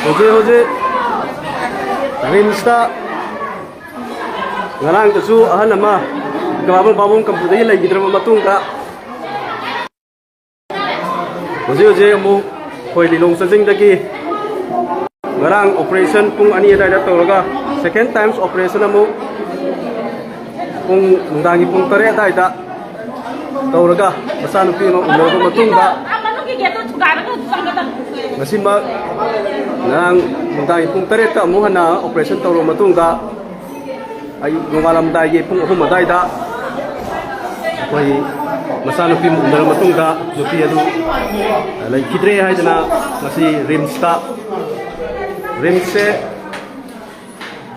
Hoje rimsta ngarang tu ahan nama kababong babong kampudai lagi drama matung ka. Hoje amu koi lilong sajing dagi ngarang operation pung ani ada tawraga second times operation amu pung nundangi pung tare da tawraga masan pino ulo matung ka. Masima nang mundai pung taret ka mo hana operation tawro matung ka ay nungalam dai pung hum dai da koi masano pim undar matung ka lupi adu lai kidre hai dana masi rimsta rimse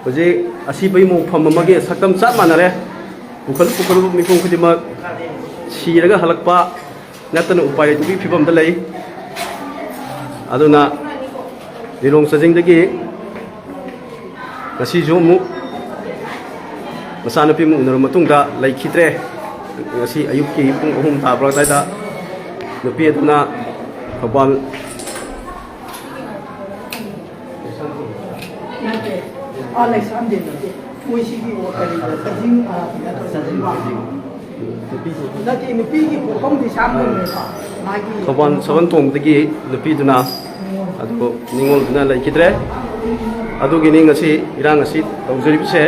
hoje asi bai mo pham mage sakam chat manare pukal mi pung khidima siraga halakpa natana upai tu phibam da lai aduna lilong sajing dagi ngasi jomu masana pi mu unar matung da lai khitre ngasi ayuk ki pung ahum ta bra ta da nupi aduna khobal Alexander Muisigi wakari sajing Nanti nupi ki pokong di samun khobal saban tom dagi nupi duna adu ningol duna lai khitre adu gi ning ngasi irang ngasi tawjari bise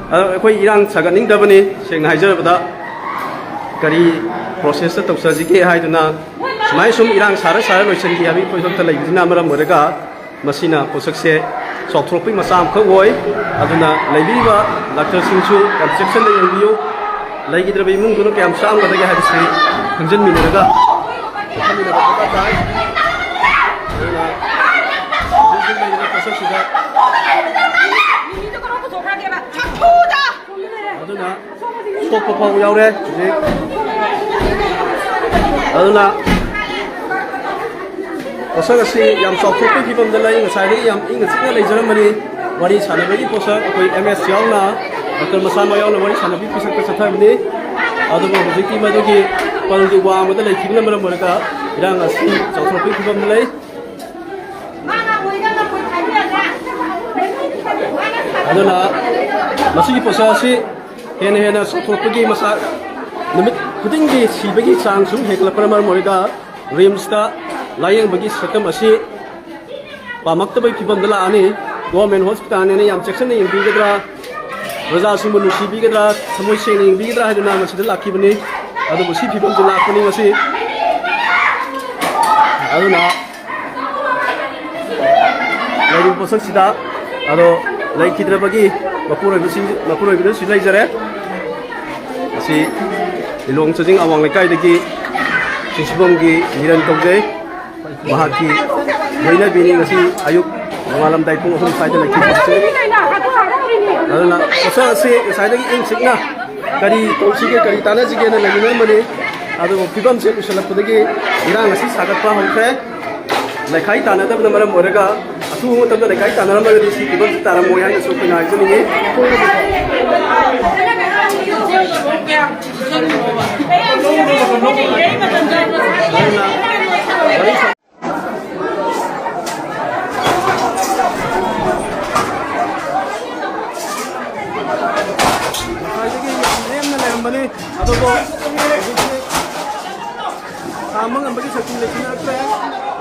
अखोई इरांग सागनिंग दबनी सेंग हाइजरबदा करी process तौसाजी के हाइदुना सुमाय सुम इरांग सारा सारा लोइसन की अभी पोइसोक्ता लैबिना मरम मरगा मसिना पोसकसे सॉफ्टरोपिंग मसाम खगोय अदुना लैबिबा doctor सिंसु construction ले यंबियो लैगिद्रबे इमुंग दुनो कैम साम गदगे हाइसे खंजन मिनरगा aduna stop pa yaure aduna posak asi yam software pe kibam dalai ngasai ri yam ing china leijaram mani wari sanabagi posak koi ms yauna dr masama yauna wari sanabi pisak ka satha mani adu bo hojiki madugi paldi wa amada lai kibna maram moraka irang asi software pe kibam dalai aduna masigi posak asi hena sothopagi masa numit kudingi sibagi changsu hekla pramar moriga rimsta layang bagi sakam asi pamaktabai pibam dala ani government hospital ne yam section ne bigadra raja simulu sibigadra samoi seng ne bigadra haduna masida lakibani adu musi pibam dala kuni masi aduna layu posak sida ado lai kidra bagi mapura bidu silai jare asi ilong sajing awang lekai dagi sisibom gi niran togde mahaki boina bini ngasi ayuk malam dai pung hum sai lagi se aduna asa se sai dagi ing sikna kari tolsi ke kari tana jige na lagi mane adu pibam se usala pudagi irang ngasi sagat pa hokre lekai tana da maram moraga atu mo tabda lekai tana ram lagi si pibam tara moya na so pina jini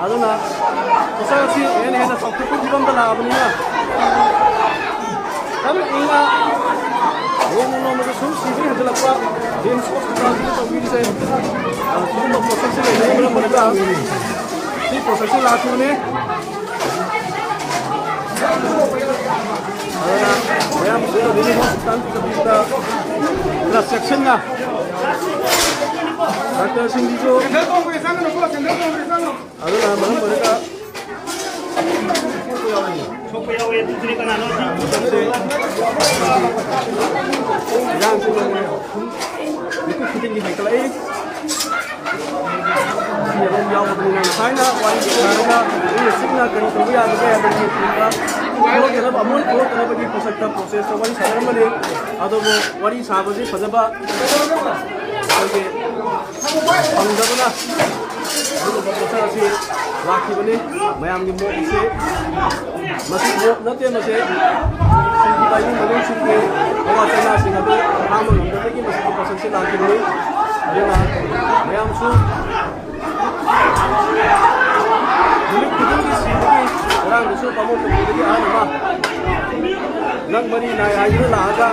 aduna posasi ene hena software kibam dala abniya tam inga no no sum sibi hadalakwa din hospital ki to bi sai sum posasi le ne mona si posasi la tune aduna bayam sudah din hospital ki to class section na Dr. Sindijo aduna malam mereka Chokoyawe dutri kana no yang sudah itu fitting di haikal ini yang jauh dengan China wali karena ini signal dari Korea juga ada di Korea kalau kita bangun kalau kita bagi peserta proses wali sadar mana atau wali sahabat sih pada oke, ang ganda na. Ano ba sa si ꯂꯥꯛꯈꯤꯕꯅꯤ ꯃꯌꯥꯝꯒꯤ ꯃꯣꯠꯁꯦ ꯃꯁꯤ ꯃꯣꯠ ꯅꯠꯇꯦ ꯃꯁꯤ ꯁꯤꯡꯒꯤ ꯂꯥꯏꯅꯤꯡ ꯃꯅꯨꯡꯁꯤꯡꯒꯤ ꯑꯋꯥ ꯆꯩꯅꯥꯁꯤꯡ ꯑꯗꯨ ꯈꯥꯡꯕ ꯉꯝꯗꯕꯒꯤ ꯃꯁꯤꯒꯤ ꯄꯣꯠꯁꯛꯁꯤ ꯂꯥꯛꯈꯤꯕꯅꯤ ꯑꯗꯨꯅ ꯃꯌꯥꯝꯁꯨ ꯅꯨꯃꯤꯠ ꯈꯨꯗꯤꯡꯒꯤ ꯁꯤꯕꯒꯤ ꯉꯔꯥꯡꯗꯁꯨ ꯄꯥꯃꯣꯠ ꯇꯧꯕꯗꯒꯤ ꯑꯍꯜ ꯑꯃ ꯅꯪ ꯃꯔꯤ ꯅꯥꯏ ꯍꯥꯏꯗꯨꯅ ꯂꯥꯛꯑꯒ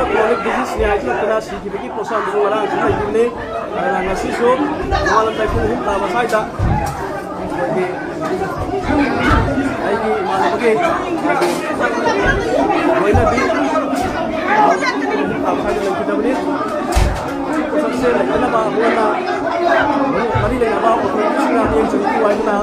ꯀ꯭ꯔꯣꯅꯤꯛ ꯗꯤꯖꯤꯁꯅꯤ ꯍꯥꯏꯖꯤꯜꯂꯛꯇꯅ ꯁꯤꯈꯤꯕꯒꯤ ꯄꯣꯠꯁꯛꯁꯨ ꯉꯔꯥꯡꯁꯨ ꯂꯩꯈꯤꯕꯅꯤ ꯑꯗꯨꯅ ꯉꯁꯤꯁꯨ ꯅꯣꯡꯉꯥꯜꯂꯝꯗꯥꯏ ꯄꯨꯡ 6 ꯇꯥꯕ ꯁ꯭ꯋꯥꯏꯗ ꯑꯩꯒꯤ ꯏꯃꯥꯟꯅꯕꯒꯤ ꯂꯣꯏꯅꯕꯤ ꯇꯥꯕ ꯁ꯭ꯋꯥꯏꯗ ꯂꯩꯈꯤꯗꯕꯅꯤ ꯄꯣꯠꯁꯛꯁꯦ ꯂꯩꯇꯅꯕ ꯑꯃꯨꯛ ꯍꯟꯅ ꯃꯔꯤ ꯂꯩꯅꯕ ꯑꯣꯊꯣꯔꯤꯇꯤꯁꯤꯡꯅ ꯃꯤꯠꯌꯦꯡ ꯆꯪꯕꯤꯌꯨ ꯍꯥꯏꯗꯨꯅ